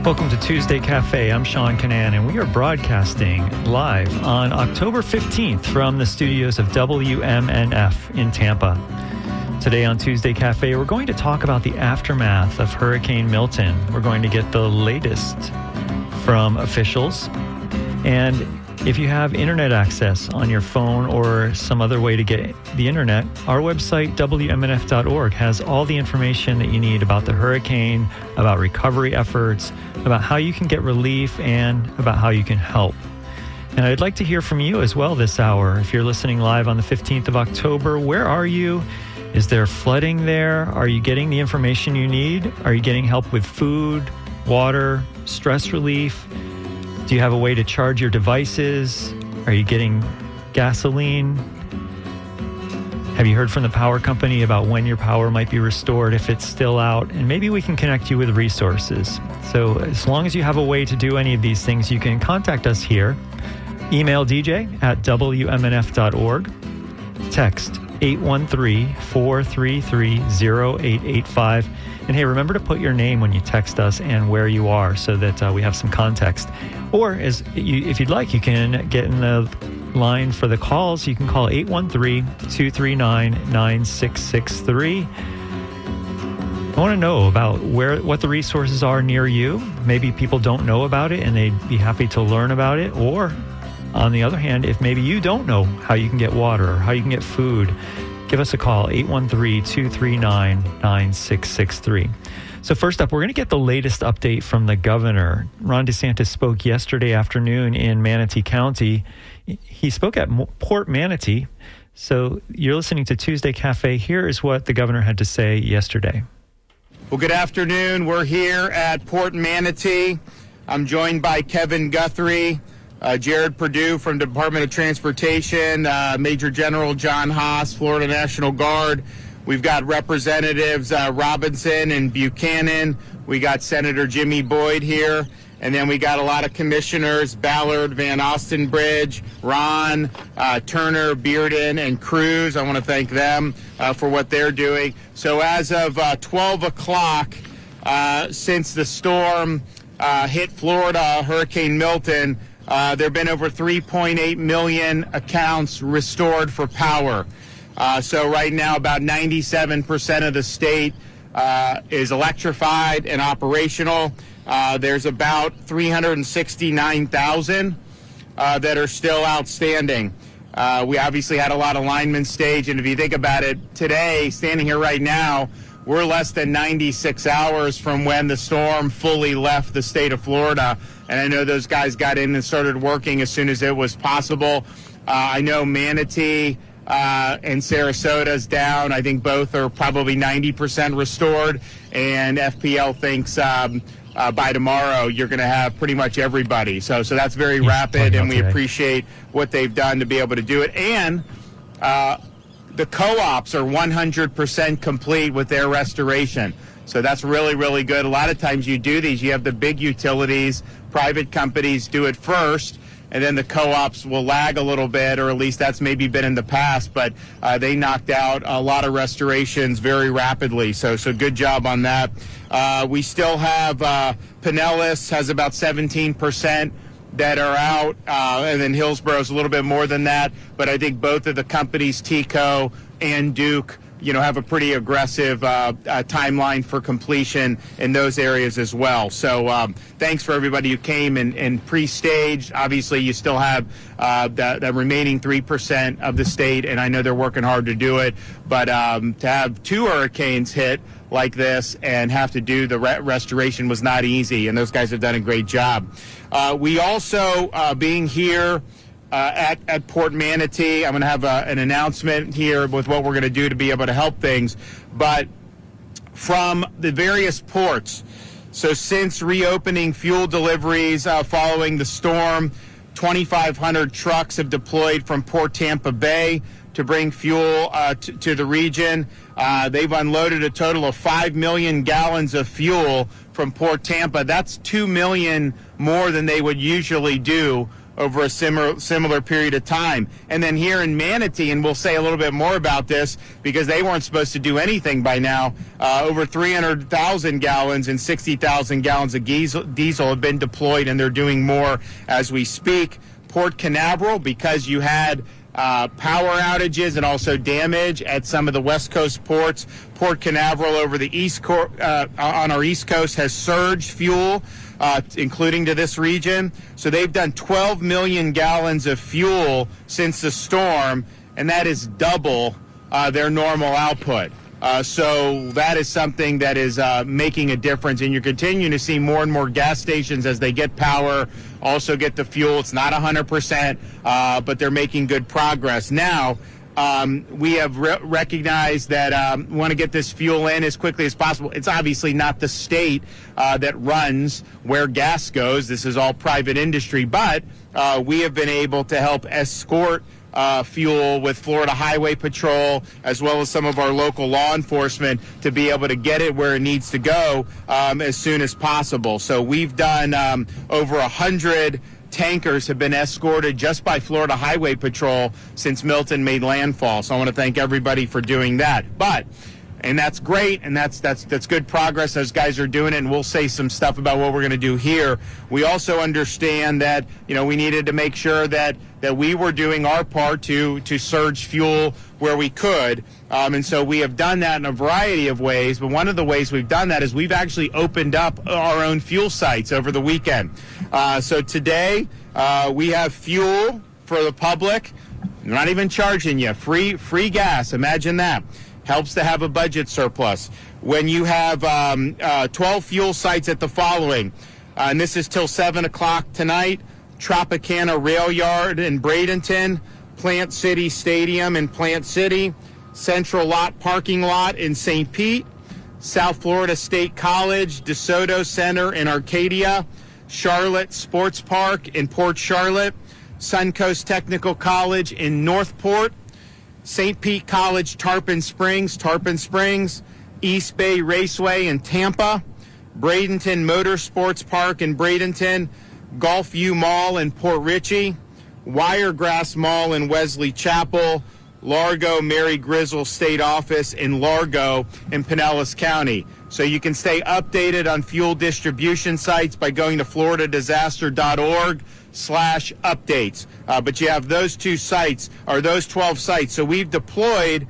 Welcome to Tuesday Cafe. I'm Sean Canan, and we are broadcasting live on October 15th from the studios of WMNF in Tampa. Today on Tuesday Cafe, we're going to talk about the aftermath of Hurricane Milton. We're going to get the latest from officials. And if you have internet access on your phone or some other way to get the internet, our website, WMNF.org, has all the information that you need about the hurricane, about recovery efforts, about how you can get relief, and about how you can help. And I'd like to hear from you as well this hour. If you're listening live on the 15th of October, where are you? Is there flooding there? Are you getting the information you need? Are you getting help with food, water, stress relief? Do you have a way to charge your devices? Are you getting gasoline? Have you heard from the power company about when your power might be restored if it's still out? And maybe we can connect you with resources. So as long as you have a way to do any of these things, you can contact us here. Email dj@wmnf.org. Text 813-433-0885. And hey, remember to put your name when you text us and where you are so that we have some context. Or if you'd like, you can get in the line for the calls. You can call 813-239-9663. I want to know about what the resources are near you. Maybe people don't know about it and they'd be happy to learn about it. Or on the other hand, if maybe you don't know how you can get water or how you can get food, give us a call, 813-239-9663. So first up, we're going to get the latest update from the governor. Ron DeSantis spoke yesterday afternoon in Manatee County. He spoke at Port Manatee. So you're listening to Tuesday Cafe. Here is what the governor had to say yesterday. Well, good afternoon. We're here at Port Manatee. I'm joined by Kevin Guthrie, Jared Perdue from the Department of Transportation, Major General John Haas, Florida National Guard. We've got Representatives Robinson and Buchanan. We got Senator Jimmy Boyd here. And then we got a lot of commissioners, Ballard, Van Ostenbridge, Ron, Turner, Bearden, and Cruz. I want to thank them for what they're doing. So as of 12 o'clock, since the storm hit Florida, Hurricane Milton, there have been over 3.8 million accounts restored for power. So right now, about 97% of the state is electrified and operational. There's about 369,000 that are still outstanding. We obviously had a lot of linemen staged, and if you think about it, today, standing here right now, we're less than 96 hours from when the storm fully left the state of Florida. And I know those guys got in and started working as soon as it was possible. I know Manatee and Sarasota's down. I think both are probably 90% restored. And FPL thinks by tomorrow you're going to have pretty much everybody. So that's very rapid, and we appreciate what they've done to be able to do it. And the co-ops are 100% complete with their restoration. So that's really, really good. A lot of times you do these, you have the big utilities, private companies do it first, and then the co-ops will lag a little bit, or at least that's maybe been in the past, but they knocked out a lot of restorations very rapidly. So good job on that. We still have Pinellas has about 17% that are out, and then Hillsboro's a little bit more than that. But I think both of the companies, TECO and Duke, have a pretty aggressive timeline for completion in those areas as well. So thanks for everybody who came and pre-staged. Obviously, you still have the remaining 3% of the state, and I know they're working hard to do it. But to have two hurricanes hit like this and have to do the restoration was not easy, and those guys have done a great job. We also, being here at Port Manatee, I'm going to have an announcement here with what we're going to do to be able to help things. But from the various ports, so since reopening fuel deliveries following the storm, 2,500 trucks have deployed from Port Tampa Bay to bring fuel to the region. They've unloaded a total of 5 million gallons of fuel from Port Tampa. That's 2 million more than they would usually do over a similar period of time. And then here in Manatee, and we'll say a little bit more about this because they weren't supposed to do anything by now, over 300,000 gallons and 60,000 gallons of diesel have been deployed, and they're doing more as we speak. Port Canaveral, because you had power outages and also damage at some of the West Coast ports. Port Canaveral over the on our East Coast has surged fuel, including to this region. So they've done 12 million gallons of fuel since the storm, and that is double their normal output. So that is something that is making a difference, and you're continuing to see more and more gas stations as they get power, also get the fuel. It's not 100%, but they're making good progress. Now, we have recognized that we want to get this fuel in as quickly as possible. It's obviously not the state that runs where gas goes. This is all private industry, but we have been able to help escort fuel with Florida Highway Patrol, as well as some of our local law enforcement, to be able to get it where it needs to go as soon as possible. So we've done over 100 tankers have been escorted just by Florida Highway Patrol since Milton made landfall. So I want to thank everybody for doing that. And that's great, and that's good progress. Those guys are doing it, and we'll say some stuff about what we're going to do here. We also understand that, we needed to make sure that we were doing our part to surge fuel where we could. And so we have done that in a variety of ways, but one of the ways we've done that is we've actually opened up our own fuel sites over the weekend. So today we have fuel for the public. We're not even charging you. Free gas. Imagine that. Helps to have a budget surplus. When you have 12 fuel sites at the following, and this is till 7 o'clock tonight: Tropicana Rail Yard in Bradenton, Plant City Stadium in Plant City, Central Lot Parking Lot in St. Pete, South Florida State College, DeSoto Center in Arcadia, Charlotte Sports Park in Port Charlotte, Suncoast Technical College in Northport, St. Pete College, Tarpon Springs, East Bay Raceway in Tampa, Bradenton Motorsports Park in Bradenton, Gulfview Mall in Port Richey, Wiregrass Mall in Wesley Chapel, Largo Mary Grizzle State Office in Largo in Pinellas County. So you can stay updated on fuel distribution sites by going to floridadisaster.org/updates. But you have those 2 sites, or those 12 sites. So we've deployed,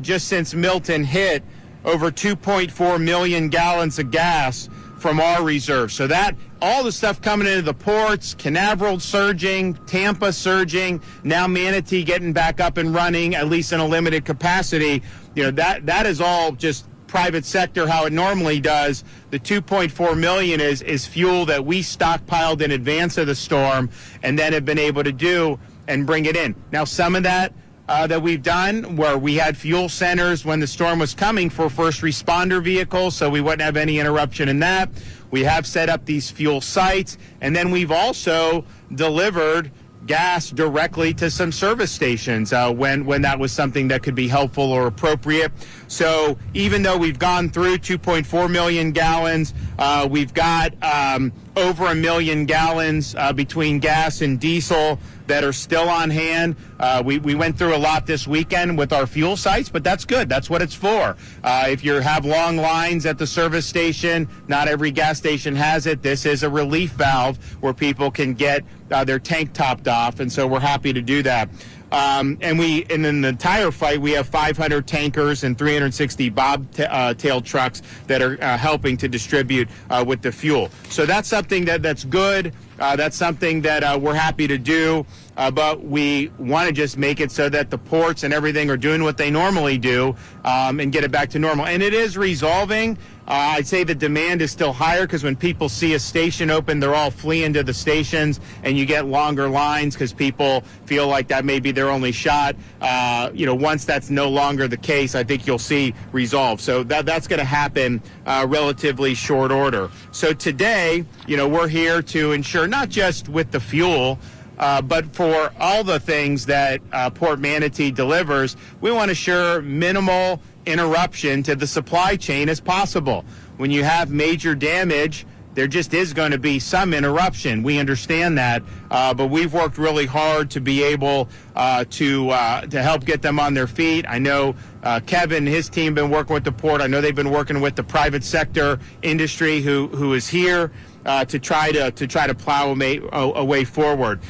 just since Milton hit, over 2.4 million gallons of gas from our reserve. So that, all the stuff coming into the ports, Canaveral surging, Tampa surging, now Manatee getting back up and running, at least in a limited capacity, that is all just private sector how it normally does. The 2.4 million is fuel that we stockpiled in advance of the storm and then have been able to do and bring it in. Now, some of that we've done where we had fuel centers when the storm was coming for first responder vehicles, so we wouldn't have any interruption in that. We have set up these fuel sites, and then we've also delivered gas directly to some service stations when that was something that could be helpful or appropriate. So even though we've gone through 2.4 million gallons, we've got over 1 million gallons between gas and diesel that are still on hand. We went through a lot this weekend with our fuel sites, but that's good. That's what it's for. If you have long lines at the service station, not every gas station has it. This is a relief valve where people can get their tank topped off, and so we're happy to do that. And in the entire fight, we have 500 tankers and 360 bobtail trucks that are helping to distribute with the fuel. So that's something that's good. That's something that we're happy to do. But we want to just make it so that the ports and everything are doing what they normally do and get it back to normal. And it is resolving. I'd say the demand is still higher because when people see a station open, they're all fleeing to the stations, and you get longer lines because people feel like that may be their only shot. Once that's no longer the case, I think you'll see resolve. So that's going to happen relatively short order. So today, we're here to ensure not just with the fuel, but for all the things that Port Manatee delivers, we want to ensure minimal interruption to the supply chain as possible. When you have major damage, there just is going to be some interruption. We understand that, but we've worked really hard to be able to help get them on their feet. I know Kevin and his team been working with the port. I know they've been working with the private sector industry who is here to try to plow a way forward.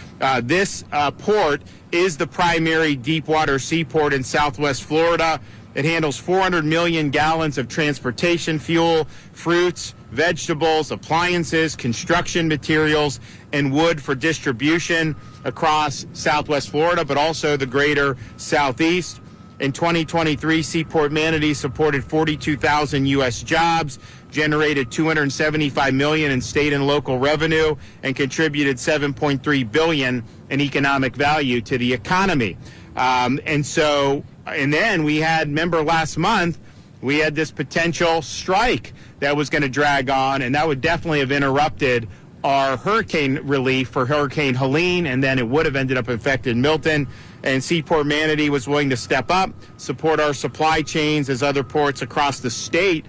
This port is the primary deepwater seaport in Southwest Florida. It handles 400 million gallons of transportation fuel, fruits, vegetables, appliances, construction materials, and wood for distribution across Southwest Florida, but also the greater Southeast. In 2023, Seaport Manatee supported 42,000 U.S. jobs, generated $275 million in state and local revenue, and contributed $7.3 billion in economic value to the economy. And then we had, remember last month, we had this potential strike that was going to drag on, and that would definitely have interrupted our hurricane relief for Hurricane Helene, and then it would have ended up affecting Milton. And Seaport Manatee was willing to step up, support our supply chains as other ports across the state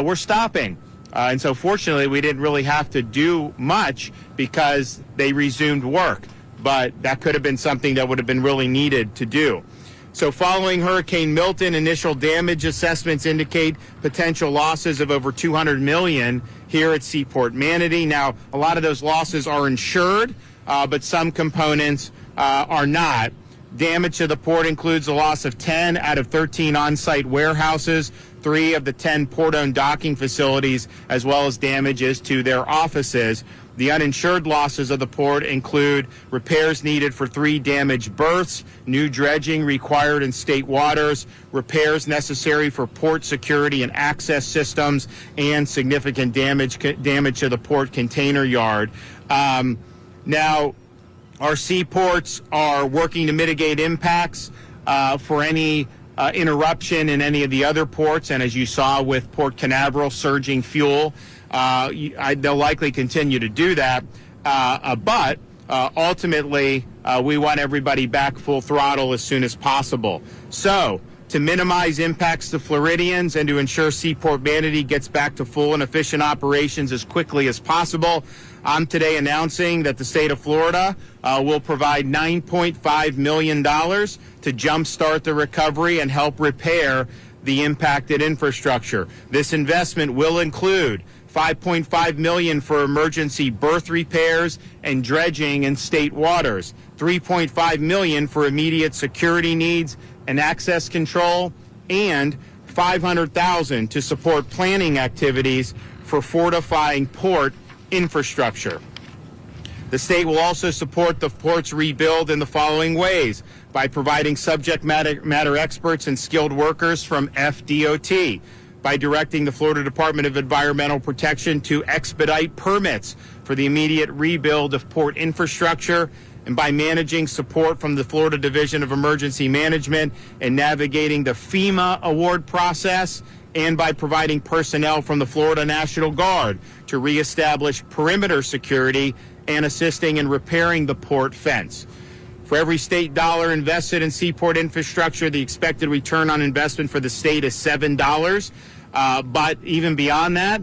were stopping. And so fortunately, we didn't really have to do much because they resumed work. But that could have been something that would have been really needed to do. So following Hurricane Milton, initial damage assessments indicate potential losses of over $200 million here at Seaport Manatee. Now, a lot of those losses are insured, but some components are not. Damage to the port includes the loss of 10 out of 13 on-site warehouses, 3 of the 10 port-owned docking facilities, as well as damages to their offices. The uninsured losses of the port include repairs needed for 3 damaged berths, new dredging required in state waters, repairs necessary for port security and access systems, and significant damage to the port container yard. Now, our seaports are working to mitigate impacts for any interruption in any of the other ports, and as you saw with Port Canaveral surging fuel, they'll likely continue to do that. But ultimately, we want everybody back full throttle as soon as possible. So, to minimize impacts to Floridians and to ensure Seaport Manatee gets back to full and efficient operations as quickly as possible, I'm today announcing that the state of Florida will provide $9.5 million to jumpstart the recovery and help repair the impacted infrastructure. This investment will include $5.5 million for emergency berth repairs and dredging in state waters, $3.5 million for immediate security needs and access control, and $500,000 to support planning activities for fortifying port infrastructure. The state will also support the port's rebuild in the following ways: by providing subject matter experts and skilled workers from FDOT, by directing the Florida Department of Environmental Protection to expedite permits for the immediate rebuild of port infrastructure, and by managing support from the Florida Division of Emergency Management and navigating the FEMA award process, and by providing personnel from the Florida National Guard to reestablish perimeter security and assisting in repairing the port fence. For every state dollar invested in seaport infrastructure, the expected return on investment for the state is $7. But even beyond that,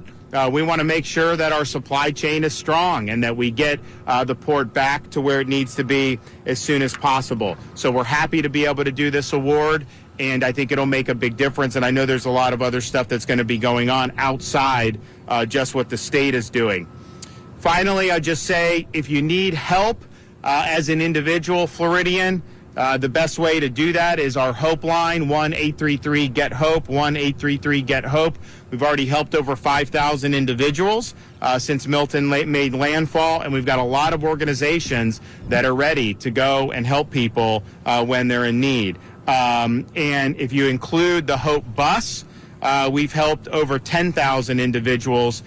we want to make sure that our supply chain is strong and that we get the port back to where it needs to be as soon as possible. So we're happy to be able to do this award, and I think it'll make a big difference. And I know there's a lot of other stuff that's going to be going on outside just what the state is doing. Finally, I'll just say, if you need help as an individual Floridian, the best way to do that is our Hope line, 1-833-GET-HOPE, 1-833-GET-HOPE. We've already helped over 5,000 individuals since Milton made landfall, and we've got a lot of organizations that are ready to go and help people when they're in need. And if you include the Hope bus, we've helped over 10,000 individuals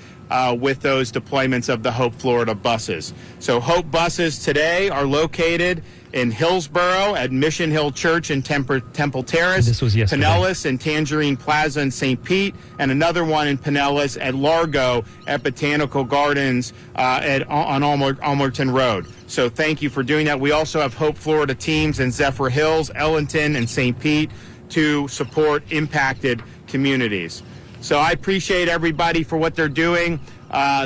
with those deployments of the Hope Florida buses. So Hope buses today are located in Hillsborough at Mission Hill Church in Temple Terrace, this was yesterday. Pinellas and Tangerine Plaza in St. Pete, and another one in Pinellas at Largo at Botanical Gardens on Almerton Road. So thank you for doing that. We also have Hope Florida teams in Zephyr Hills, Ellington, and St. Pete to support impacted communities. So I appreciate everybody for what they're doing.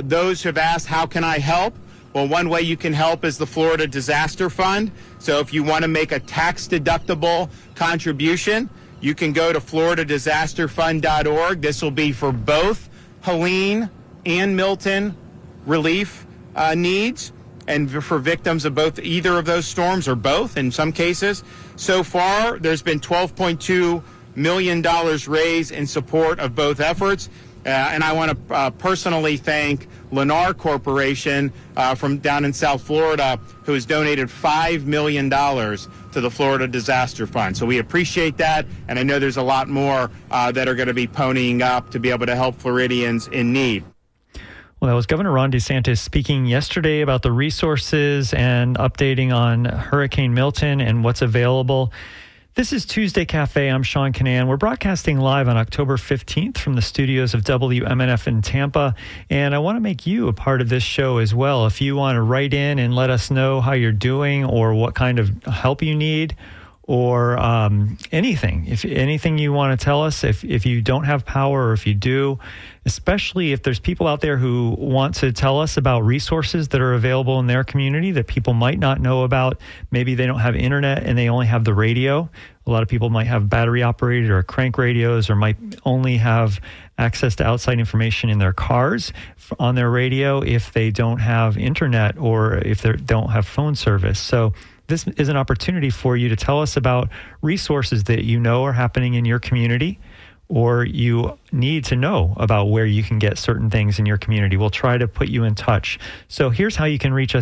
Those who have asked, how can I help? Well, one way you can help is the Florida Disaster Fund. So if you want to make a tax-deductible contribution, you can go to floridadisasterfund.org. This will be for both Helene and Milton relief needs, and for victims of both, either of those storms or both in some cases. So far, there's been $12.2 million raised in support of both efforts. And I want to personally thank Lennar Corporation from down in South Florida, who has donated $5 million to the Florida Disaster Fund. So we appreciate that, and I know there's a lot more that are going to be ponying up to be able to help Floridians in need. Well, that was Governor Ron DeSantis speaking yesterday about the resources and updating on Hurricane Milton and what's available. This is Tuesday Cafe. I'm Sean Canan. We're broadcasting live on October 15th from the studios of WMNF in Tampa, and I want to make you a part of this show as well. If you want to write in and let us know how you're doing or what kind of help you need, or anything. If anything you want to tell us, if you don't have power or if you do, especially if there's people out there who want to tell us about resources that are available in their community that people might not know about. Maybe they don't have internet and they only have the radio. A lot of people might have battery operated or crank radios, or might only have access to outside information in their cars on their radio if they don't have internet or if they don't have phone service. So this is an opportunity for you to tell us about resources that you know are happening in your community, or you need to know about where you can get certain things in your community. We'll try to put you in touch. So here's how you can reach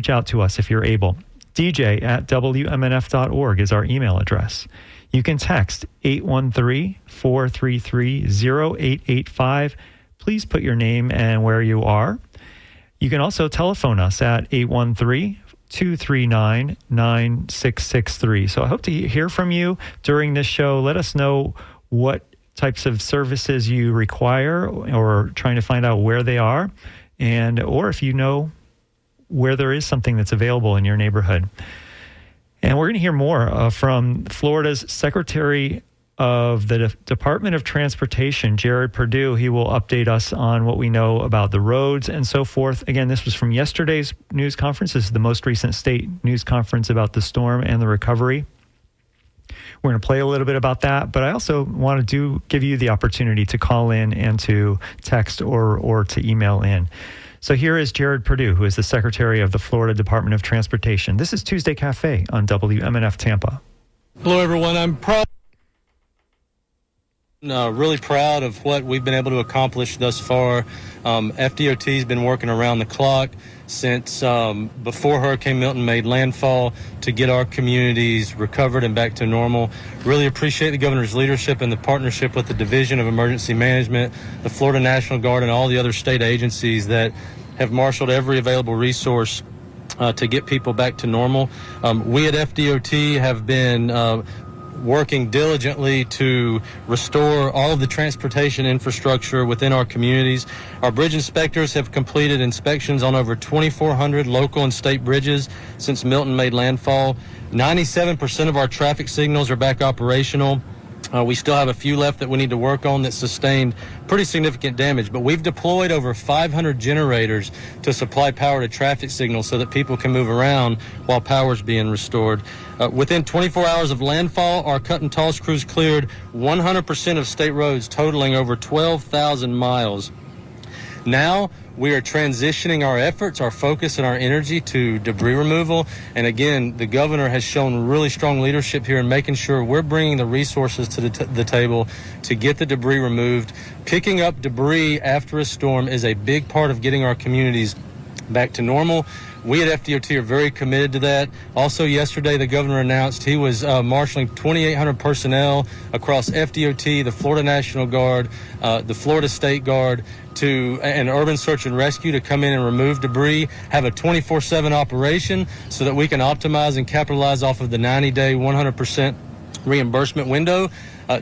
out to us if you're able. DJ@WMNF.org is our email address. You can text 813-433-0885. Please put your name and where you are. You can also telephone us at 813-239-9663. So I hope to hear from you during this show. Let us know what types of services you require, or trying to find out where they are, or if you know where there is something that's available in your neighborhood. And we're going to hear more from Florida's Secretary of the Department of Transportation, Jared Perdue. He will update us on what we know about the roads and so forth. Again, this was from yesterday's news conference. This is the most recent state news conference about the storm and the recovery. We're going to play a little bit about that, but I also want to give you the opportunity to call in and to text or to email in. So here is Jared Perdue, who is the Secretary of the Florida Department of Transportation. This is Tuesday Cafe on WMNF Tampa. Hello, everyone. I'm really proud of what we've been able to accomplish thus far. FDOT has been working around the clock since before Hurricane Milton made landfall to get our communities recovered and back to normal. Really appreciate the governor's leadership and the partnership with the Division of Emergency Management, the Florida National Guard, and all the other state agencies that have marshaled every available resource to get people back to normal. We at FDOT have been working diligently to restore all of the transportation infrastructure within our communities. Our bridge inspectors have completed inspections on over 2,400 local and state bridges since Milton made landfall. 97% of our traffic signals are back operational. We still have a few left that we need to work on that sustained pretty significant damage, but we've deployed over 500 generators to supply power to traffic signals so that people can move around while power's being restored. Within 24 hours of landfall, our cut and toss crews cleared 100% of state roads, totaling over 12,000 miles. Now we are transitioning our efforts, our focus, and our energy to debris removal. And again, the governor has shown really strong leadership here in making sure we're bringing the resources to the table to get the debris removed. Picking up debris after a storm is a big part of getting our communities back to normal. We at FDOT are very committed to that. Also yesterday, the governor announced he was marshaling 2,800 personnel across FDOT, the Florida National Guard, the Florida State Guard, to an urban search and rescue to come in and remove debris, have a 24/7 operation so that we can optimize and capitalize off of the 90-day 100% reimbursement window.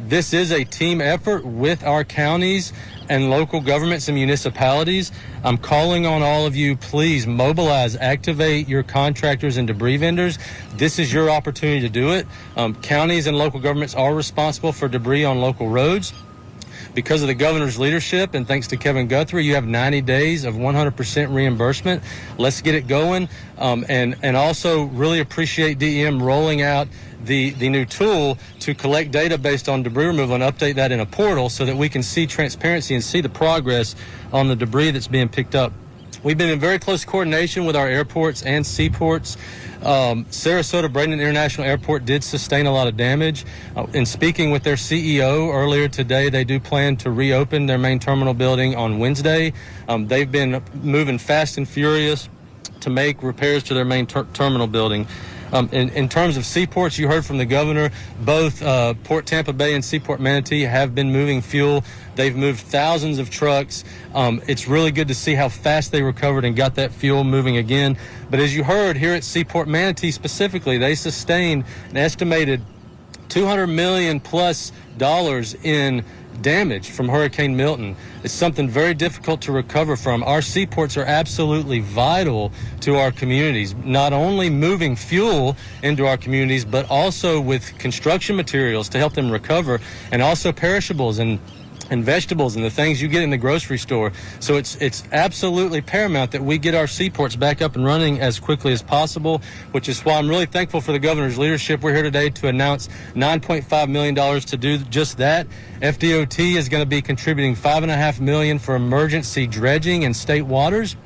This is a team effort with our counties and local governments and municipalities. I'm calling on all of you, please mobilize, activate your contractors and debris vendors. This is your opportunity to do it. Counties and local governments are responsible for debris on local roads. because of the governor's leadership and thanks to Kevin Guthrie, you have 90 days of 100% reimbursement. Let's get it going. And also really appreciate DEM rolling out the new tool to collect data based on debris removal and update that in a portal so that we can see transparency and see the progress on the debris that's being picked up. We've been in very close coordination with our airports and seaports. Sarasota Bradenton International Airport did sustain a lot of damage. In speaking with their CEO earlier today, they do plan to reopen their main terminal building on Wednesday. They've been moving fast and furious to make repairs to their main terminal building. In terms of seaports, you heard from the governor, both Port Tampa Bay and Seaport Manatee have been moving fuel. They've moved thousands of trucks. It's really good to see how fast they recovered and got that fuel moving again. But as you heard here at Seaport Manatee specifically, they sustained an estimated $200 million plus in damage from Hurricane Milton. It's something very difficult to recover from. Our seaports are absolutely vital to our communities, not only moving fuel into our communities, but also with construction materials to help them recover, and also perishables and vegetables and the things you get in the grocery store. So it's absolutely paramount that we get our seaports back up and running as quickly as possible, which is why I'm really thankful for the governor's leadership. We're here today to announce $9.5 million to do just that. FDOT is going to be contributing $5.5 million for emergency dredging in state waters,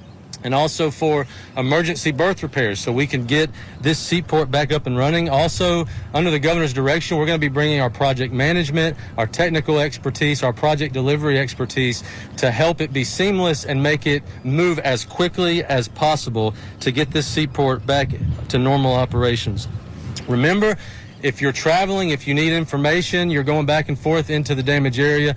and also for emergency berth repairs so we can get this seaport back up and running. Also, under the governor's direction, we're going to be bringing our project management, our technical expertise, our project delivery expertise to help it be seamless and make it move as quickly as possible to get this seaport back to normal operations. Remember, if you're traveling, if you need information, you're going back and forth into the damage area,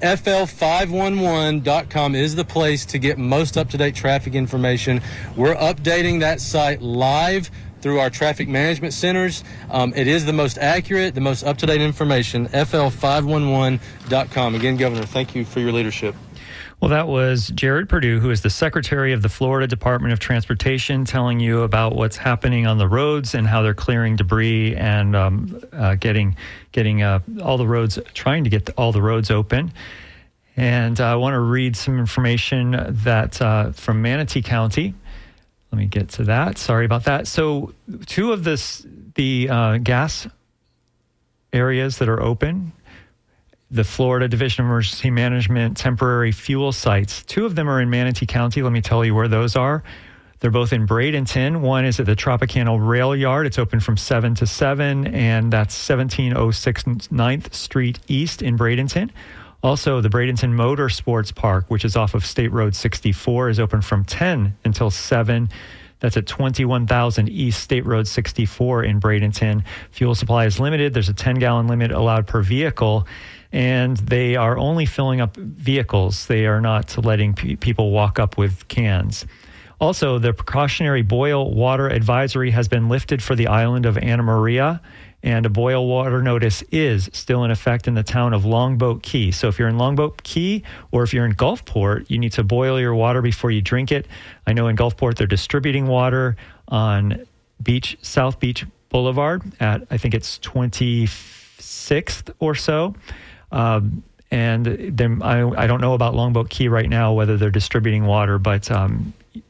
FL511.com is the place to get most up-to-date traffic information. We're updating that site live through our traffic management centers. It is the most accurate, the most up-to-date information, FL511.com. Again, Governor, thank you for your leadership. Well, that was Jared Perdue, who is the Secretary of the Florida Department of Transportation, telling you about what's happening on the roads and how they're clearing debris and getting all the roads, trying to get all the roads open. And I want to read some information that from Manatee County. Let me get to that. Sorry about that. So two of the gas areas that are open, the Florida Division of Emergency Management temporary fuel sites. Two of them are in Manatee County. Let me tell you where those are. They're both in Bradenton. One is at the Tropicana Rail Yard. It's open from 7 to 7, and that's 1706 9th Street East in Bradenton. Also, the Bradenton Motor Sports Park, which is off of State Road 64, is open from 10 until 7. That's at 21,000 East State Road 64 in Bradenton. Fuel supply is limited. There's a 10-gallon limit allowed per vehicle, and they are only filling up vehicles. They are not letting people walk up with cans. Also, the precautionary boil water advisory has been lifted for the island of Anna Maria, and a boil water notice is still in effect in the town of Longboat Key. So if you're in Longboat Key or if you're in Gulfport, you need to boil your water before you drink it. I know in Gulfport they're distributing water on South Beach Boulevard at, I think it's 26th or so. And then I don't know about Longboat Key right now, whether they're distributing water, but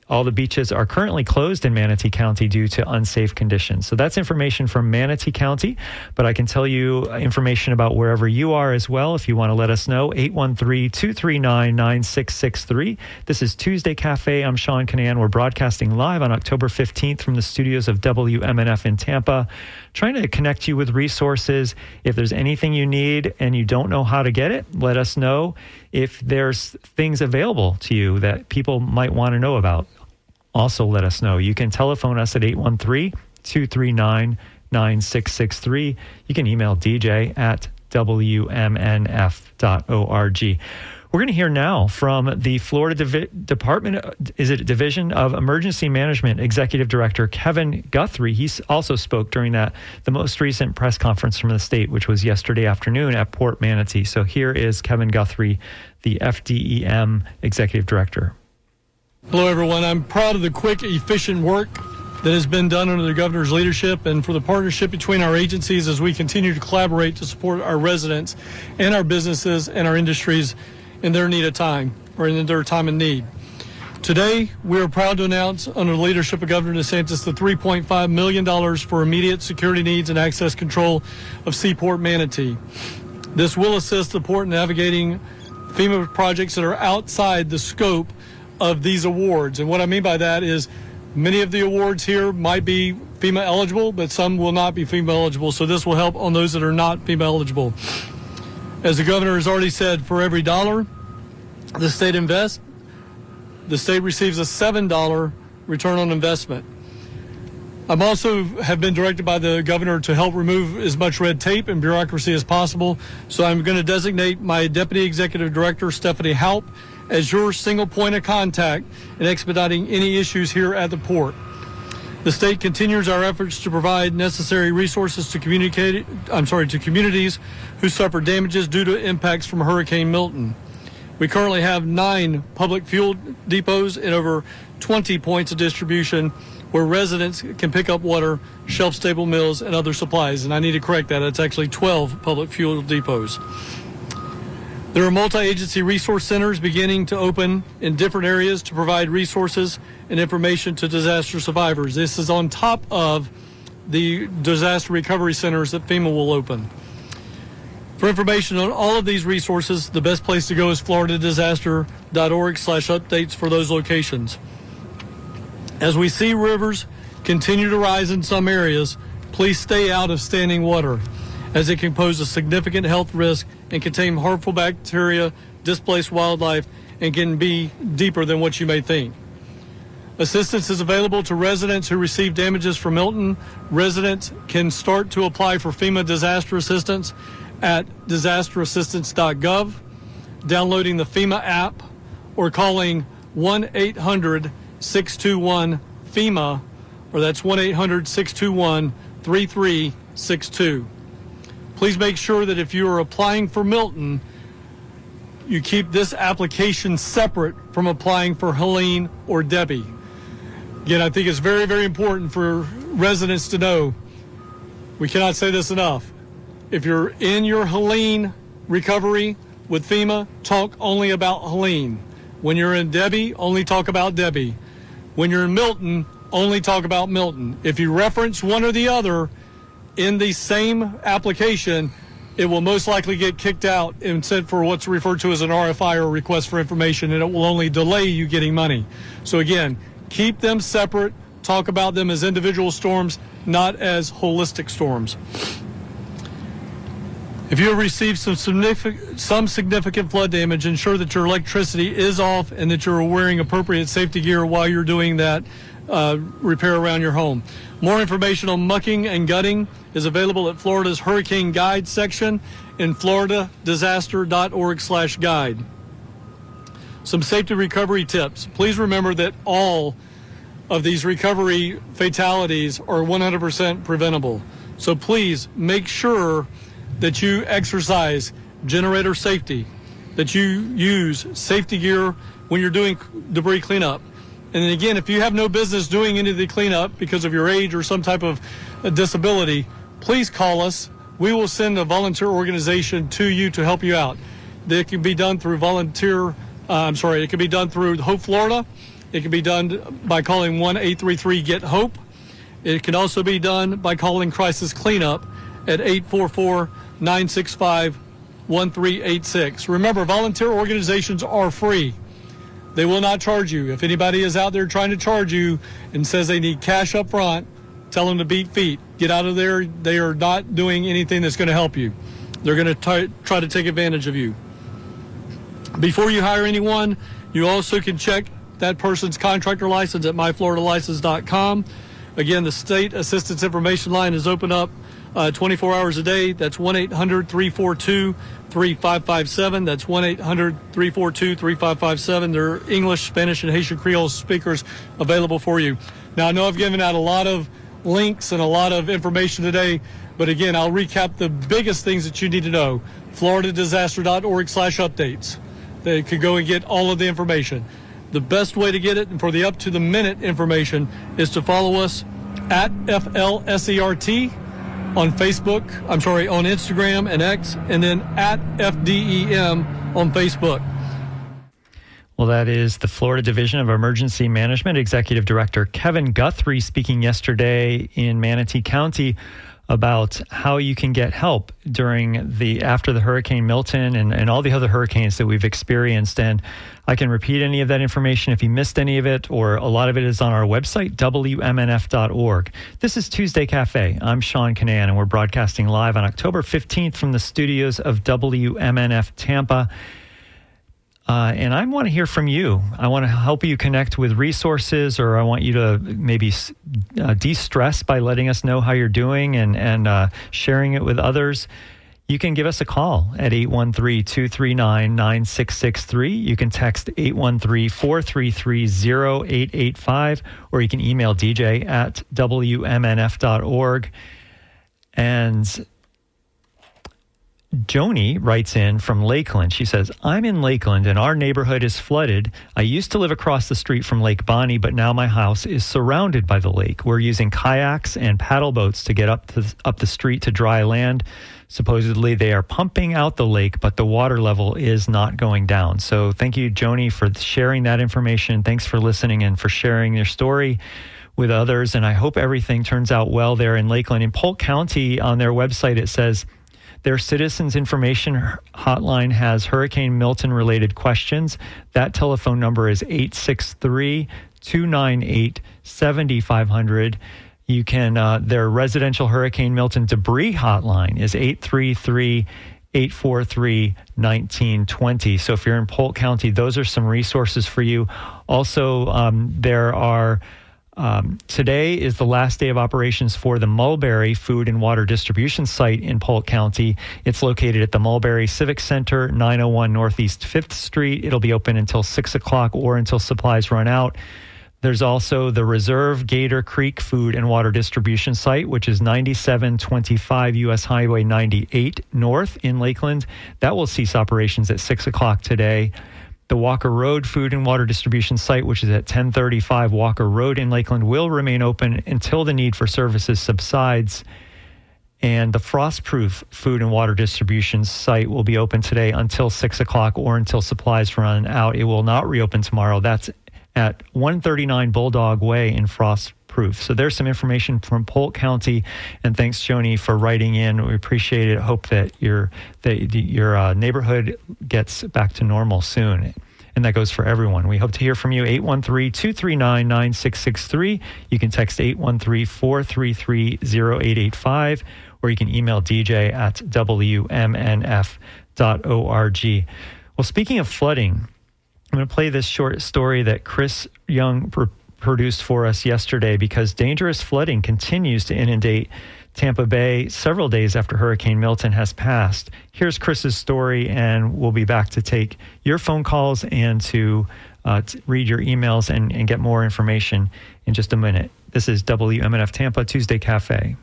all the beaches are currently closed in Manatee County due to unsafe conditions. So that's information from Manatee County, but I can tell you information about wherever you are as well if you want to let us know. 813-239-9663. This is Tuesday Cafe. I'm Sean Canan. We're broadcasting live on October 15th from the studios of WMNF in Tampa, trying to connect you with resources. If there's anything you need and you don't know how to get it, let us know. If there's things available to you that people might want to know about, also let us know. You can telephone us at 813-239-9663. You can email dj@wmnf.org. We're going to hear now from the Florida Division of Emergency Management Executive Director Kevin Guthrie. He also spoke during the most recent press conference from the state, which was yesterday afternoon at Port Manatee. So here is Kevin Guthrie, the FDEM Executive Director. Hello, everyone. I'm proud of the quick, efficient work that has been done under the governor's leadership and for the partnership between our agencies as we continue to collaborate to support our residents and our businesses and our industries in their need of time, or in their time of need. Today, we are proud to announce, under the leadership of Governor DeSantis, the $3.5 million for immediate security needs and access control of Seaport Manatee. This will assist the port in navigating FEMA projects that are outside the scope of these awards. And what I mean by that is many of the awards here might be FEMA eligible, but some will not be FEMA eligible. So this will help on those that are not FEMA eligible. As the governor has already said, for every dollar the state invests, the state receives a $7 return on investment. I'm also have been directed by the governor to help remove as much red tape and bureaucracy as possible. So I'm going to designate my Deputy Executive Director, Stephanie Haupt, as your single point of contact in expediting any issues here at the port. The state continues our efforts to provide necessary resources to communities who suffer damages due to impacts from Hurricane Milton. We currently have 9 public fuel depots and over 20 points of distribution where residents can pick up water, shelf-stable meals, and other supplies. And I need to correct that. It's actually 12 public fuel depots. There are multi-agency resource centers beginning to open in different areas to provide resources and information to disaster survivors. This is on top of the disaster recovery centers that FEMA will open. For information on all of these resources, the best place to go is floridadisaster.org/updates for those locations. As we see rivers continue to rise in some areas, please stay out of standing water, as it can pose a significant health risk and contain harmful bacteria, displace wildlife, and can be deeper than what you may think. Assistance is available to residents who receive damages from Milton. Residents can start to apply for FEMA disaster assistance at disasterassistance.gov, downloading the FEMA app, or calling 1-800-621-FEMA, or that's 1-800-621-3362. Please make sure that if you are applying for Milton, you keep this application separate from applying for Helene or Debbie. Again, I think it's very, very important for residents to know, we cannot say this enough, if you're in your Helene recovery with FEMA, talk only about Helene. When you're in Debbie, only talk about Debbie. When you're in Milton, only talk about Milton. If you reference one or the other in the same application, it will most likely get kicked out and sent for what's referred to as an RFI, or request for information, and it will only delay you getting money. So again, keep them separate. Talk about them as individual storms, not as holistic storms. If you have received some significant flood damage, ensure that your electricity is off and that you're wearing appropriate safety gear while you're doing that repair around your home. More information on mucking and gutting is available at Florida's Hurricane Guide section in floridadisaster.org/guide. Some safety recovery tips. Please remember that all of these recovery fatalities are 100% preventable. So please make sure that you exercise generator safety, that you use safety gear when you're doing debris cleanup. And then again, if you have no business doing any of the cleanup because of your age or some type of disability, please call us. We will send a volunteer organization to you to help you out. It can be done through it can be done through Hope Florida. It can be done by calling 1-833-GET-HOPE. It can also be done by calling Crisis Cleanup at 844-965-1386. Remember, volunteer organizations are free. They will not charge you. If anybody is out there trying to charge you and says they need cash up front, tell them to beat feet. Get out of there. They are not doing anything that's going to help you. They're going to try to take advantage of you. Before you hire anyone, you also can check that person's contractor license at myfloridalicense.com. Again, the state assistance information line is open up 24 hours a day. That's 1-800-342-3557. That's 1-800-342-3557. There are English, Spanish, and Haitian Creole speakers available for you. Now, I know I've given out a lot of links and a lot of information today, but again, I'll recap the biggest things that you need to know. floridadisaster.org/updates. They could go and get all of the information. The best way to get it and for the up-to-the-minute information is to follow us at FLSERT on Facebook, on Instagram and X, and then at FDEM on Facebook. Well, that is the Florida Division of Emergency Management Executive Director Kevin Guthrie speaking yesterday in Manatee County about how you can get help after the Hurricane Milton and all the other hurricanes that we've experienced. And I can repeat any of that information if you missed any of it, or a lot of it is on our website, WMNF.org. This is Tuesday Cafe. I'm Sean Canan, and we're broadcasting live on October 15th from the studios of WMNF Tampa. And I want to hear from you. I want to help you connect with resources, or I want you to maybe de-stress by letting us know how you're doing and sharing it with others. You can give us a call at 813-239-9663. You can text 813-433-0885, or you can email DJ at WMNF.org. And Joni writes in from Lakeland. She says, I'm in Lakeland and our neighborhood is flooded. I used to live across the street from Lake Bonny, but now my house is surrounded by the lake. We're using kayaks and paddle boats to get up the street to dry land. Supposedly they are pumping out the lake, but the water level is not going down. So thank you, Joni, for sharing that information. Thanks for listening and for sharing your story with others. And I hope everything turns out well there in Lakeland. In Polk County, on their website, it says, their Citizens Information Hotline has Hurricane Milton-related questions. That telephone number is 863-298-7500. You can, their Residential Hurricane Milton Debris Hotline is 833-843-1920. So if you're in Polk County, those are some resources for you. Also, there are... today is the last day of operations for the Mulberry Food and Water Distribution Site in Polk County. It's located at the Mulberry Civic Center, 901 Northeast 5th Street. It'll be open until 6 o'clock or until supplies run out. There's also the Reserve Gator Creek Food and Water Distribution Site, which is 9725 U.S. Highway 98 North in Lakeland. That will cease operations at 6 o'clock today. The Walker Road Food and Water Distribution Site, which is at 1035 Walker Road in Lakeland, will remain open until the need for services subsides. And the Frostproof Food and Water Distribution Site will be open today until 6 o'clock or until supplies run out. It will not reopen tomorrow. That's at 139 Bulldog Way in Frostproof. So there's some information from Polk County, and thanks, Joni, for writing in. We appreciate it. Hope that your neighborhood gets back to normal soon. And that goes for everyone. We hope to hear from you. 813-239-9663. You can text 813-433-0885, or you can email DJ at WMNF.org. Well, speaking of flooding, I'm going to play this short story that Chris Young produced for us yesterday, because dangerous flooding continues to inundate Tampa Bay several days after Hurricane Milton has passed. Here's Chris's story, and we'll be back to take your phone calls and to read your emails and get more information in just a minute. This is WMNF Tampa Tuesday Cafe.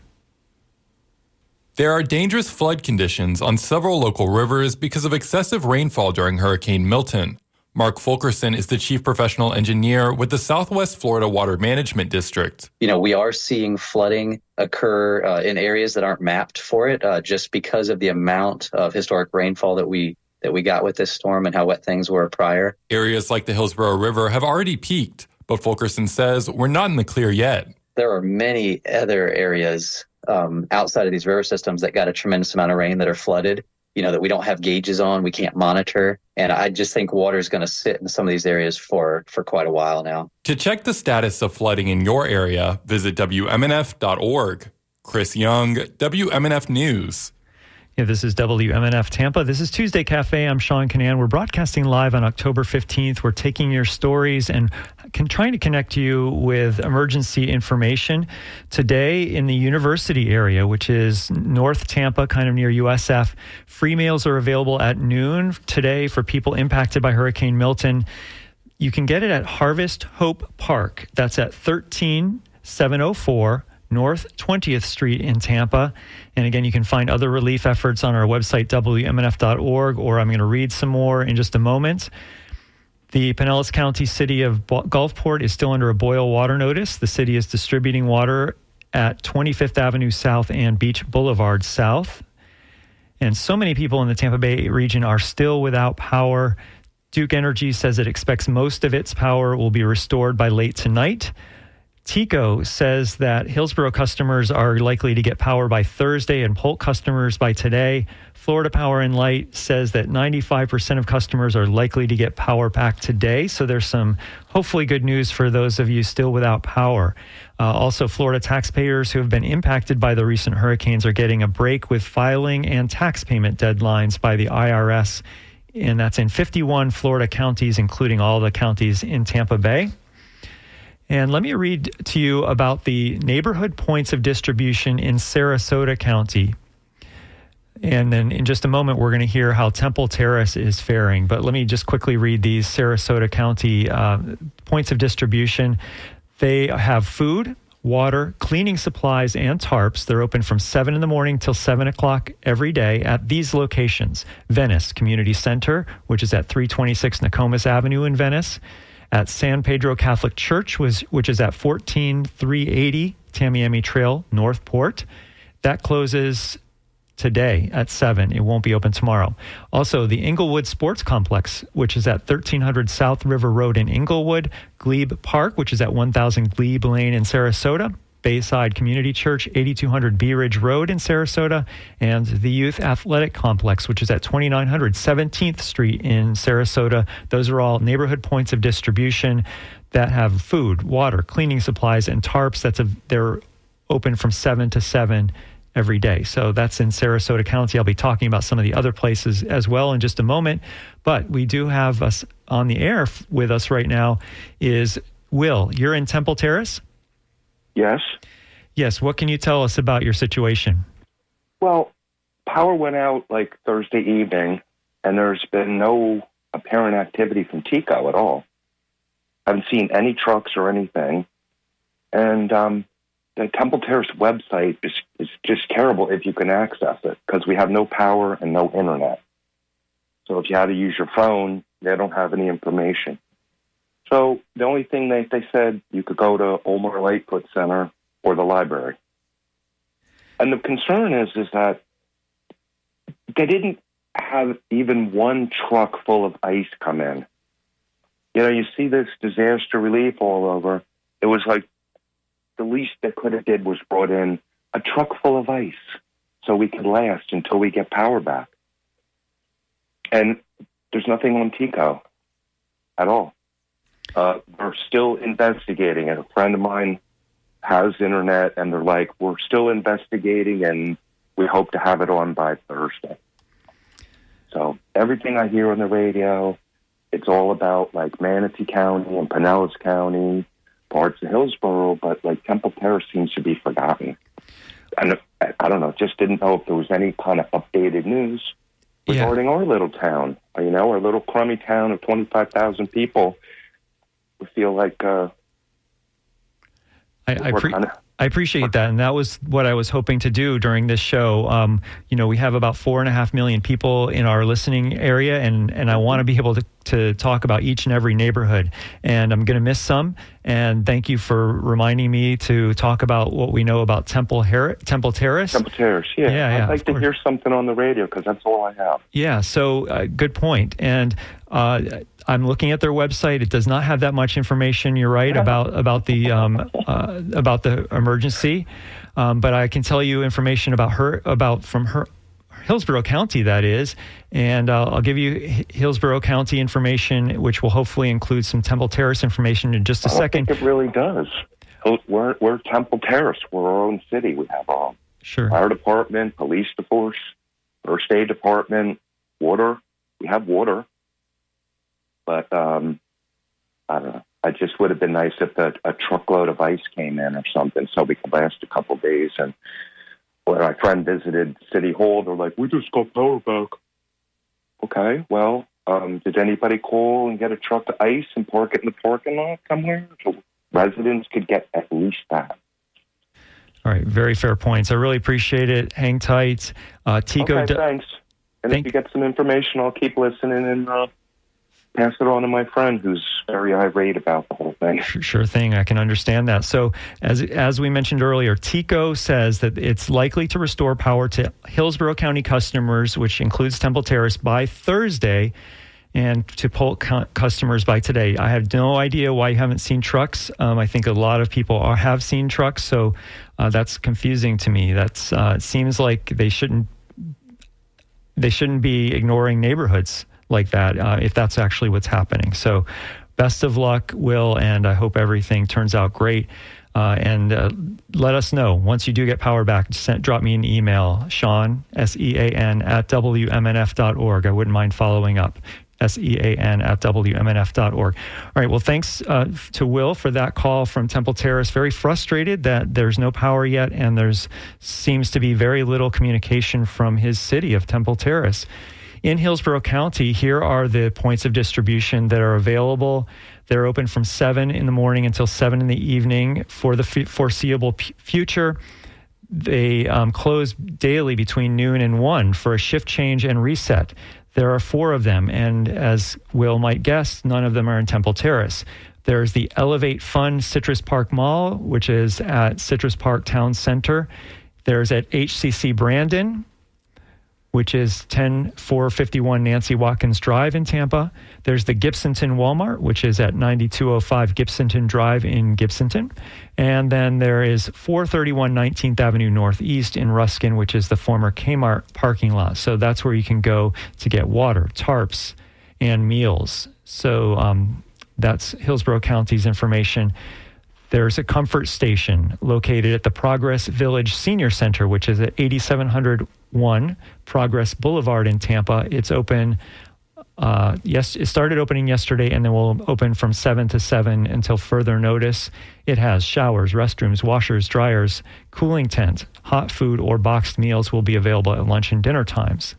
There are dangerous flood conditions on several local rivers because of excessive rainfall during Hurricane Milton. Mark Fulkerson is the chief professional engineer with the Southwest Florida Water Management District. We are seeing flooding occur in areas that aren't mapped for it, just because of the amount of historic rainfall that we got with this storm and how wet things were prior. Areas like the Hillsborough River have already peaked, but Fulkerson says we're not in the clear yet. There are many other areas outside of these river systems that got a tremendous amount of rain that are flooded, that we don't have gauges on, we can't monitor. And I just think water is going to sit in some of these areas for quite a while now. To check the status of flooding in your area, visit WMNF.org. Chris Young, WMNF News. Yeah, this is WMNF Tampa. This is Tuesday Cafe. I'm Sean Canan. We're broadcasting live on October 15th. We're taking your stories and trying to connect you with emergency information. Today in the university area, which is North Tampa, kind of near USF, free meals are available at noon today for people impacted by Hurricane Milton. You can get it at Harvest Hope Park. That's at 13704 North 20th Street in Tampa. And again, you can find other relief efforts on our website, WMNF.org, or I'm going to read some more in just a moment. The Pinellas County City of Gulfport is still under a boil water notice. The city is distributing water at 25th Avenue South and Beach Boulevard South. And so many people in the Tampa Bay region are still without power. Duke Energy says it expects most of its power will be restored by late tonight. TECO says that Hillsborough customers are likely to get power by Thursday and Polk customers by today. Florida Power and Light says that 95% of customers are likely to get power back today. So there's some hopefully good news for those of you still without power. Also, Florida taxpayers who have been impacted by the recent hurricanes are getting a break with filing and tax payment deadlines by the IRS. And that's in 51 Florida counties, including all the counties in Tampa Bay. And let me read to you about the neighborhood points of distribution in Sarasota County. And then in just a moment, we're going to hear how Temple Terrace is faring. But let me just quickly read these Sarasota County points of distribution. They have food, water, cleaning supplies, and tarps. They're open from 7 in the morning till 7 o'clock every day at these locations. Venice Community Center, which is at 326 Nokomis Avenue in Venice. At San Pedro Catholic Church, which is at 14380 Tamiami Trail, Northport. That closes today at 7. It won't be open tomorrow. Also, the Inglewood Sports Complex, which is at 1300 South River Road in Inglewood. Glebe Park, which is at 1000 Glebe Lane in Sarasota. Bayside Community Church, 8200 Bee Ridge Road in Sarasota, and the Youth Athletic Complex, which is at 2900 17th Street in Sarasota. Those are all neighborhood points of distribution that have food, water, cleaning supplies, and tarps. They're open from 7 to 7 every day. So that's in Sarasota County. I'll be talking about some of the other places as well in just a moment. But we do have us on the air with us right now is Will. You're in Temple Terrace? Yes. Yes. What can you tell us about your situation? Well, power went out like Thursday evening, and there's been no apparent activity from TECO at all. I haven't seen any trucks or anything. And the Temple Terrace website is just terrible if you can access it, because we have no power and no internet. So if you had to use your phone, they don't have any information. So the only thing they said, you could go to Omar Lightfoot Center or the library. And the concern is that they didn't have even one truck full of ice come in. You know, you see this disaster relief all over. It was like the least they could have did was brought in a truck full of ice so we could last until we get power back. And there's nothing on TECO at all. We're still investigating it. A friend of mine has internet, and they're like, we're still investigating, and we hope to have it on by Thursday. So everything I hear on the radio, it's all about like Manatee County and Pinellas County, parts of Hillsborough, but like Temple Terrace seems to be forgotten. And I don't know, just didn't know if there was any kind of updated news regarding our little town. You know, our little crummy town of 25,000 people. We feel like I appreciate that, and that was what I was hoping to do during this show. You know, we have about 4.5 million people in our listening area, and I want to be able to talk about each and every neighborhood. And I'm going to miss some, and thank you for reminding me to talk about what we know about Temple Terrace. Temple Terrace, yeah. I'd like to hear something on the radio, because that's all I have. Yeah, so good point. And I'm looking at their website. It does not have that much information. You're right about the emergency, but I can tell you information from Hillsborough County, that is, and I'll give you Hillsborough County information, which will hopefully include some Temple Terrace information in just a second. I think it really does. We're Temple Terrace. We're our own city. We have our fire department, police force, first aid department, water. We have water. But I don't know. It just would have been nice if a truckload of ice came in or something, so we could last a couple of days. And when my friend visited City Hall, they're like, "We just got power back." Okay, well, did anybody call and get a truck of ice and park it in the parking lot somewhere, so residents could get at least that? All right, very fair points. I really appreciate it. Hang tight. TECO. Okay, thanks. And if you get some information, I'll keep listening and. pass it on to my friend who's very irate about the whole thing. Sure thing. I can understand that. So as we mentioned earlier, TECO says that it's likely to restore power to Hillsborough County customers, which includes Temple Terrace, by Thursday, and to Polk customers by today. I have no idea why you haven't seen trucks. I think a lot of people have seen trucks, so that's confusing to me. That's it seems like they shouldn't be ignoring neighborhoods like that if that's actually what's happening. So best of luck, Will, and I hope everything turns out great. And let us know once you do get power back. Drop me an email, Sean, SEAN, @WMNF.org. I wouldn't mind following up. SEAN @WMNF.org. All right. Well, thanks to Will for that call from Temple Terrace. Very frustrated that there's no power yet, and there's seems to be very little communication from his city of Temple Terrace. In Hillsborough County, here are the points of distribution that are available. They're open from 7 in the morning until 7 in the evening for the foreseeable future. They close daily between noon and 1 for a shift change and reset. There are 4 of them, and as Will might guess, none of them are in Temple Terrace. There's the Elevate Fun Citrus Park Mall, which is at Citrus Park Town Center. There's at HCC Brandon, which is 10451 Nancy Watkins Drive in Tampa. There's the Gibsonton Walmart, which is at 9205 Gibsonton Drive in Gibsonton. And then there is 431 19th Avenue Northeast in Ruskin, which is the former Kmart parking lot. So that's where you can go to get water, tarps, and meals. So that's Hillsborough County's information. There's a comfort station located at the Progress Village Senior Center, which is at 8701 Progress Boulevard in Tampa. It's open. It started opening yesterday, and then will open from 7 to 7 until further notice. It has showers, restrooms, washers, dryers, cooling tent, hot food or boxed meals will be available at lunch and dinner times.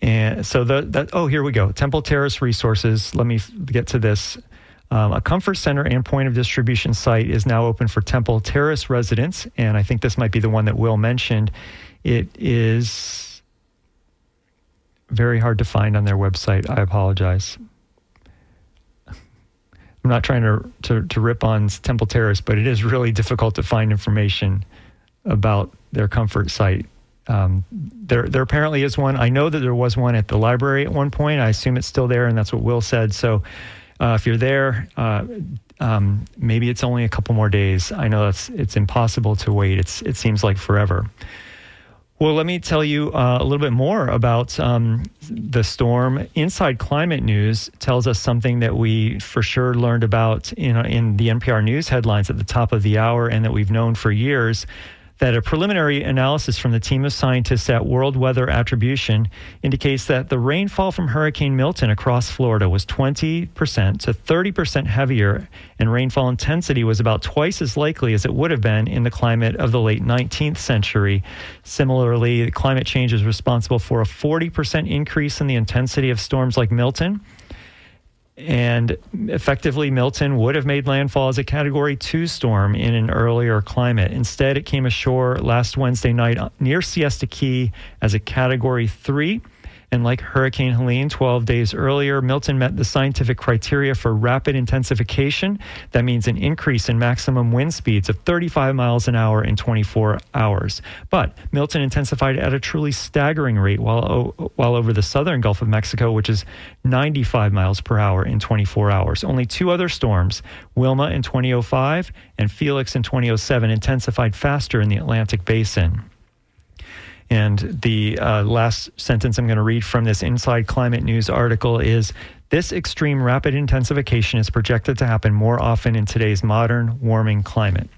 And so here we go. Temple Terrace resources. Let me get to this. A comfort center and point of distribution site is now open for Temple Terrace residents, and I think this might be the one that Will mentioned. It is very hard to find on their website. I apologize. I'm not trying to rip on Temple Terrace, but it is really difficult to find information about their comfort site. There apparently is one. I know that there was one at the library at one point. I assume it's still there, and that's what Will said. So if you're there, maybe it's only a couple more days. I know it's impossible to wait. It seems like forever. Well, let me tell you a little bit more about the storm. Inside Climate News tells us something that we for sure learned about in the NPR News headlines at the top of the hour, and that we've known for years, that a preliminary analysis from the team of scientists at World Weather Attribution indicates that the rainfall from Hurricane Milton across Florida was 20% to 30% heavier, and rainfall intensity was about twice as likely as it would have been in the climate of the late 19th century. Similarly, climate change is responsible for a 40% increase in the intensity of storms like Milton. And effectively, Milton would have made landfall as a Category 2 storm in an earlier climate. Instead, it came ashore last Wednesday night near Siesta Key as a Category 3. And like Hurricane Helene 12 days earlier, Milton met the scientific criteria for rapid intensification. That means an increase in maximum wind speeds of 35 miles an hour in 24 hours. But Milton intensified at a truly staggering rate while over the southern Gulf of Mexico, which is 95 miles per hour in 24 hours. Only 2 other storms, Wilma in 2005 and Felix in 2007, intensified faster in the Atlantic Basin. And the last sentence I'm going to read from this Inside Climate News article is, this extreme rapid intensification is projected to happen more often in today's modern warming climate.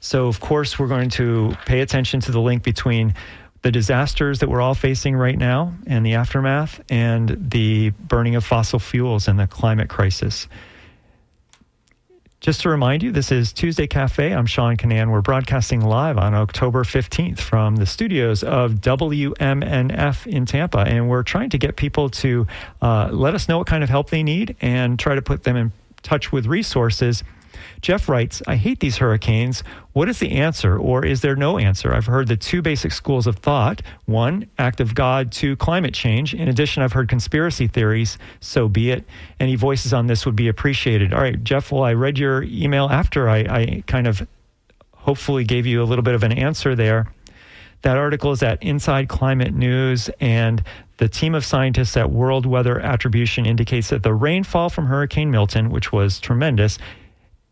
So, of course, we're going to pay attention to the link between the disasters that we're all facing right now and the aftermath, and the burning of fossil fuels and the climate crisis. Just to remind you, this is Tuesday Cafe. I'm Sean Canan. We're broadcasting live on October 15th from the studios of WMNF in Tampa. And we're trying to get people to let us know what kind of help they need and try to put them in touch with resources Jeff writes, I hate these hurricanes. What is the answer, or is there no answer? I've heard the two basic schools of thought. One, act of God. Two, climate change. In addition, I've heard conspiracy theories. So be it. Any voices on this would be appreciated. All right, Jeff, well, I read your email after I kind of hopefully gave you a little bit of an answer there. That article is at Inside Climate News, and the team of scientists at World Weather Attribution indicates that the rainfall from Hurricane Milton, which was tremendous,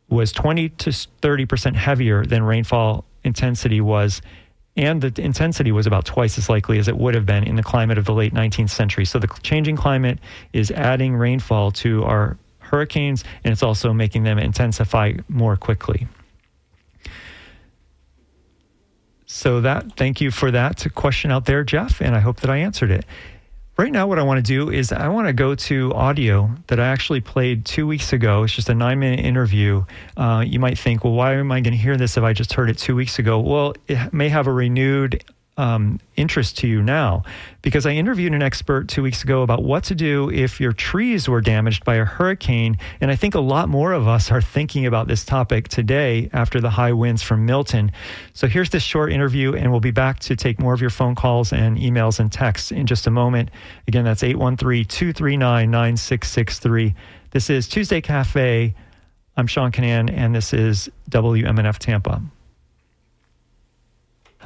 was 20 to 30% heavier than rainfall intensity was, and the intensity was about twice as likely as it would have been in the climate of the late 19th century. So the changing climate is adding rainfall to our hurricanes, and it's also making them intensify more quickly. So thank you for that question out there, Jeff, and I hope that I answered it. Right now, what I want to do is I want to go to audio that I actually played 2 weeks ago. It's just a 9-minute interview. You might think, well, why am I going to hear this if I just heard it 2 weeks ago? Well, it may have a renewed interest to you now, because I interviewed an expert 2 weeks ago about what to do if your trees were damaged by a hurricane. And I think a lot more of us are thinking about this topic today after the high winds from Milton. So here's this short interview, and we'll be back to take more of your phone calls and emails and texts in just a moment. Again, that's 813-239-9663. This is Tuesday Cafe. I'm Sean Canan, and this is WMNF Tampa.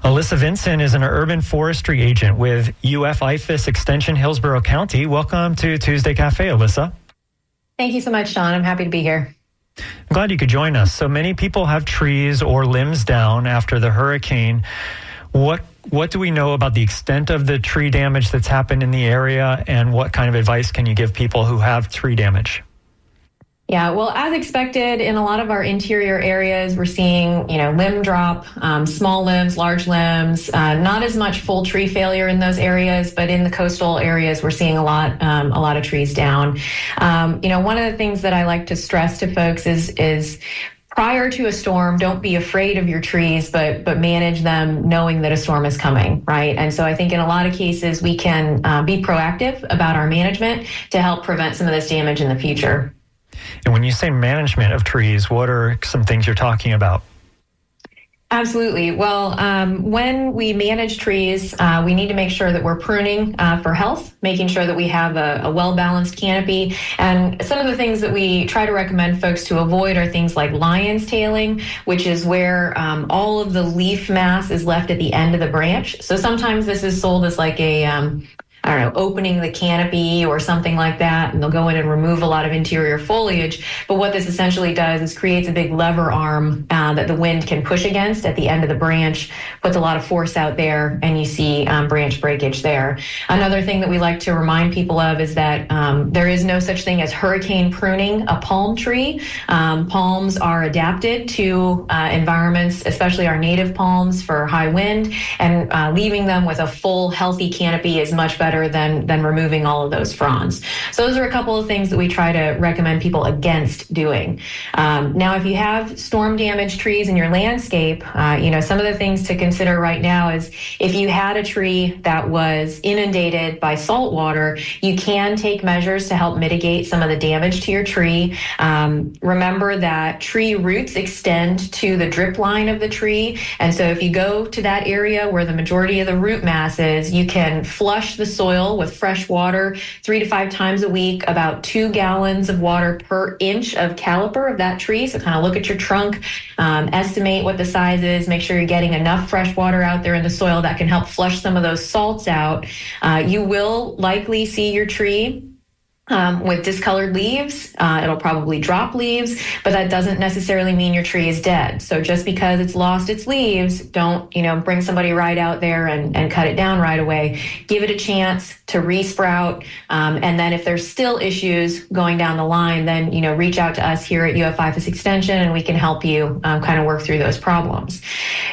Alyssa Vinson is an urban forestry agent with UF IFAS Extension, Hillsborough County. Welcome to Tuesday Cafe, Alyssa. Thank you so much, Sean. I'm happy to be here. I'm glad you could join us. So many people have trees or limbs down after the hurricane. What do we know about the extent of the tree damage that's happened in the area, and what kind of advice can you give people who have tree damage? Yeah, well, as expected, in a lot of our interior areas, we're seeing, limb drop, small limbs, large limbs, not as much full tree failure in those areas, but in the coastal areas, we're seeing a lot of trees down. One of the things that I like to stress to folks is prior to a storm, don't be afraid of your trees, but manage them knowing that a storm is coming, right? And so I think in a lot of cases, we can be proactive about our management to help prevent some of this damage in the future. And when you say management of trees, what are some things you're talking about? Absolutely. Well, when we manage trees, we need to make sure that we're pruning for health, making sure that we have a well-balanced canopy. And some of the things that we try to recommend folks to avoid are things like lion's tailing, which is where all of the leaf mass is left at the end of the branch. So sometimes this is sold as like a opening the canopy or something like that, and they'll go in and remove a lot of interior foliage. But what this essentially does is creates a big lever arm that the wind can push against at the end of the branch, puts a lot of force out there, and you see branch breakage there. Another thing that we like to remind people of is that there is no such thing as hurricane pruning a palm tree. Palms are adapted to environments, especially our native palms, for high wind, and leaving them with a full healthy canopy is much better than removing all of those fronds. So those are a couple of things that we try to recommend people against doing. Now, if you have storm damaged trees in your landscape, some of the things to consider right now is if you had a tree that was inundated by salt water, you can take measures to help mitigate some of the damage to your tree. Remember that tree roots extend to the drip line of the tree. And so if you go to that area where the majority of the root mass is, you can flush the soil with fresh water 3 to 5 times a week, about 2 gallons of water per inch of caliper of that tree. So kind of look at your trunk, estimate what the size is, make sure you're getting enough fresh water out there in the soil that can help flush some of those salts out. You will likely see your tree with discolored leaves. It'll probably drop leaves, but that doesn't necessarily mean your tree is dead. So just because it's lost its leaves, don't, bring somebody right out there and cut it down right away. Give it a chance to resprout. And then if there's still issues going down the line, then, reach out to us here at UF IFAS Extension, and we can help you kind of work through those problems.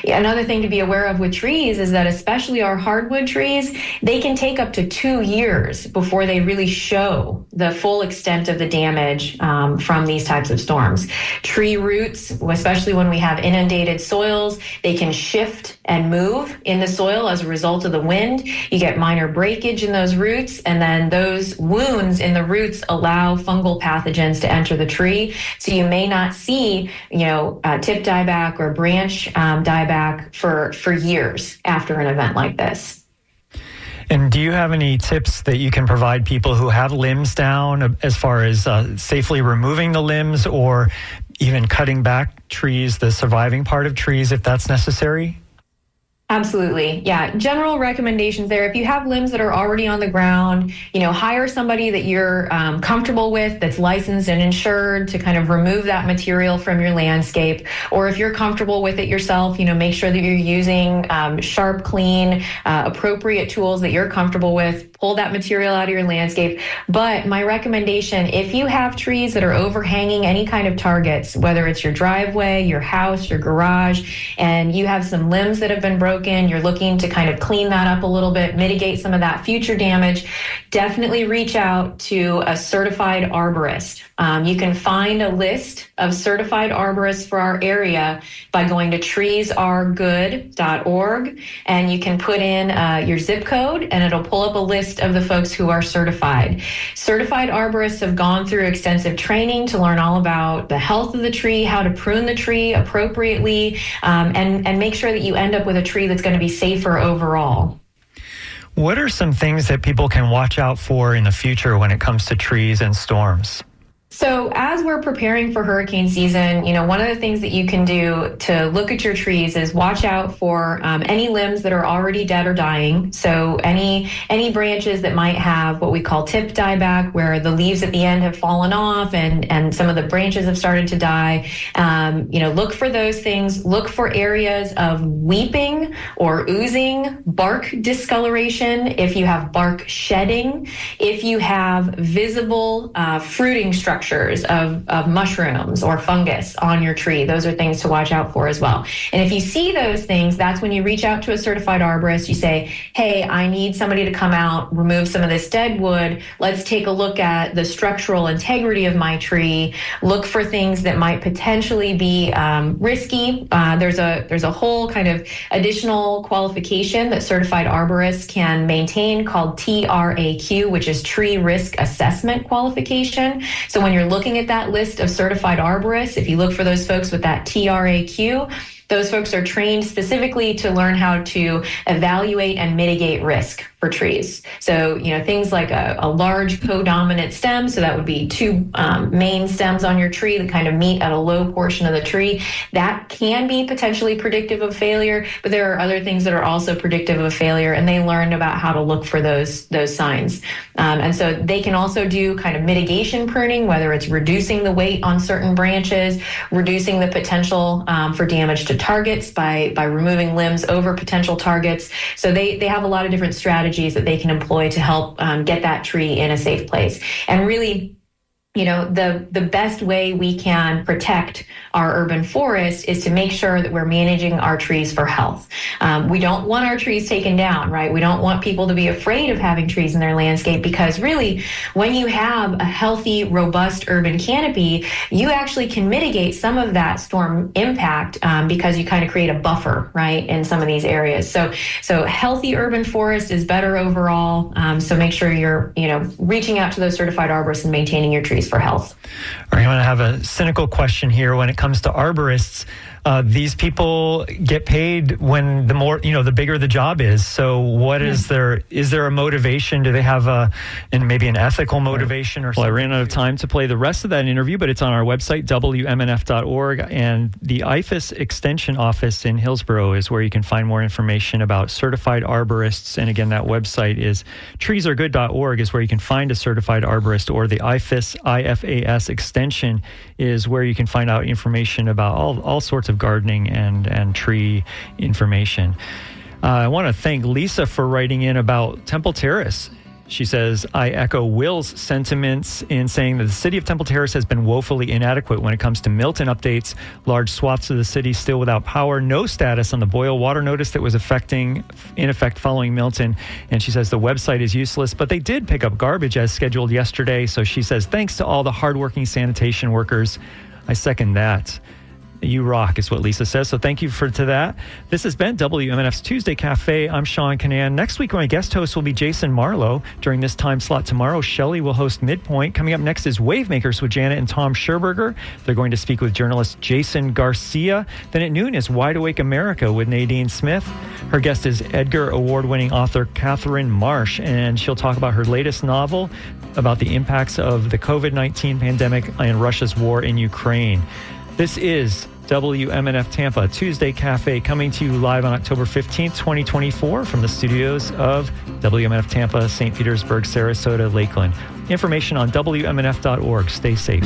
Another thing to be aware of with trees is that especially our hardwood trees, they can take up to 2 years before they really show the full extent of the damage from these types of storms. Tree roots, especially when we have inundated soils, they can shift and move in the soil as a result of the wind. You get minor breakage in those roots, and then those wounds in the roots allow fungal pathogens to enter the tree. So you may not see, tip dieback or branch dieback for years after an event like this. And do you have any tips that you can provide people who have limbs down as far as safely removing the limbs or even cutting back trees, the surviving part of trees, if that's necessary? Absolutely. Yeah. General recommendations there. If you have limbs that are already on the ground, hire somebody that you're comfortable with, that's licensed and insured to kind of remove that material from your landscape. Or if you're comfortable with it yourself, make sure that you're using sharp, clean, appropriate tools that you're comfortable with. Pull that material out of your landscape. But my recommendation, if you have trees that are overhanging any kind of targets, whether it's your driveway, your house, your garage, and you have some limbs that have been broken, you're looking to kind of clean that up a little bit, mitigate some of that future damage, definitely reach out to a certified arborist. You can find a list of certified arborists for our area by going to treesaregood.org, and you can put in your zip code and it'll pull up a list of the folks who are certified. Certified arborists have gone through extensive training to learn all about the health of the tree, how to prune the tree appropriately, and make sure that you end up with a tree that's going to be safer overall. What are some things that people can watch out for in the future when it comes to trees and storms? So as we're preparing for hurricane season, one of the things that you can do to look at your trees is watch out for any limbs that are already dead or dying. So any branches that might have what we call tip dieback, where the leaves at the end have fallen off and some of the branches have started to die. Look for those things. Look for areas of weeping or oozing, bark discoloration, if you have bark shedding, if you have visible fruiting structures of mushrooms or fungus on your tree. Those are things to watch out for as well. And if you see those things, that's when you reach out to a certified arborist. You say, hey, I need somebody to come out, remove some of this dead wood. Let's take a look at the structural integrity of my tree. Look for things that might potentially be risky. There's a whole kind of additional qualification that certified arborists can maintain called TRAQ, which is Tree Risk Assessment Qualification. So when you're looking at that list of certified arborists, if you look for those folks with that TRAQ, those folks are trained specifically to learn how to evaluate and mitigate risk for trees. So, things like a large codominant stem, so that would be two main stems on your tree that kind of meet at a low portion of the tree. That can be potentially predictive of failure, but there are other things that are also predictive of failure, and they learned about how to look for those signs. And so they can also do kind of mitigation pruning, whether it's reducing the weight on certain branches, reducing the potential for damage to targets by removing limbs over potential targets. So they have a lot of different strategies that they can employ to help get that tree in a safe place. And really, the best way we can protect our urban forest is to make sure that we're managing our trees for health. We don't want our trees taken down, right? We don't want people to be afraid of having trees in their landscape, because really, when you have a healthy, robust urban canopy, you actually can mitigate some of that storm impact because you kind of create a buffer, right, in some of these areas. So healthy urban forest is better overall. So make sure you're, reaching out to those certified arborists and maintaining your trees for health. All right, I'm going to have a cynical question here when it comes to arborists. These people get paid when the bigger the job is. So what is there a motivation? Do they have maybe an ethical motivation or something? Well, I ran out of time to play the rest of that interview, but it's on our website, WMNF.org, and the IFAS Extension Office in Hillsborough is where you can find more information about certified arborists. And again, that website is treesaregood.org is where you can find a certified arborist, or the IFAS Extension is where you can find out information about all sorts of gardening and tree information. I want to thank Lisa for writing in about Temple Terrace. She says, I echo Will's sentiments in saying that the city of Temple Terrace has been woefully inadequate when it comes to Milton updates. Large swaths of the city still without power. No status on the boil water notice that was in effect following Milton. And she says the website is useless, but they did pick up garbage as scheduled yesterday. So she says, thanks to all the hardworking sanitation workers. I second that. You rock is what Lisa says. So thank you to that. This has been WMNF's Tuesday Cafe. I'm Sean Canan. Next week, my guest host will be Jason Marlowe. During this time slot tomorrow, Shelley will host Midpoint. Coming up next is Wavemakers with Janet and Tom Scherberger. They're going to speak with journalist Jason Garcia. Then at noon is Wide Awake America with Nadine Smith. Her guest is Edgar Award-winning author Catherine Marsh, and she'll talk about her latest novel about the impacts of the COVID-19 pandemic and Russia's war in Ukraine. This is WMNF Tampa Tuesday Cafe, coming to you live on October 15th, 2024 from the studios of WMNF Tampa, St. Petersburg, Sarasota, Lakeland. Information on WMNF.org. Stay safe.